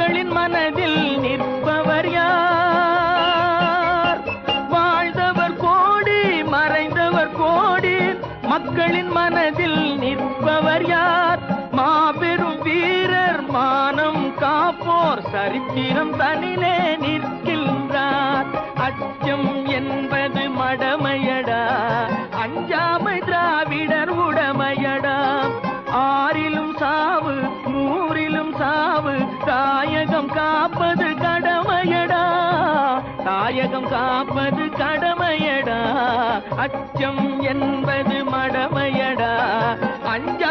மக்களின் மனதில் நிற்பவர் யார்? வாழ்ந்தவர் கோடி மறைந்தவர் கோடி, மக்களின் மனதில் நிற்பவர் யார்? மாபெரும் வீரர் மானம் காப்போர் சரித்திரம் தனிலே நிற்கின்றார். அச்சம் என்பது மடமையடா, அஞ்சாமை திராவிடர் உடமையடா. ஆறிலும் சாவு நூறிலும் சாவு, தாயகம் காப்பது கடமையடா, தாயகம் காப்பது கடமையடா. அச்சம் என்பது மடமையடா, அஞ்சா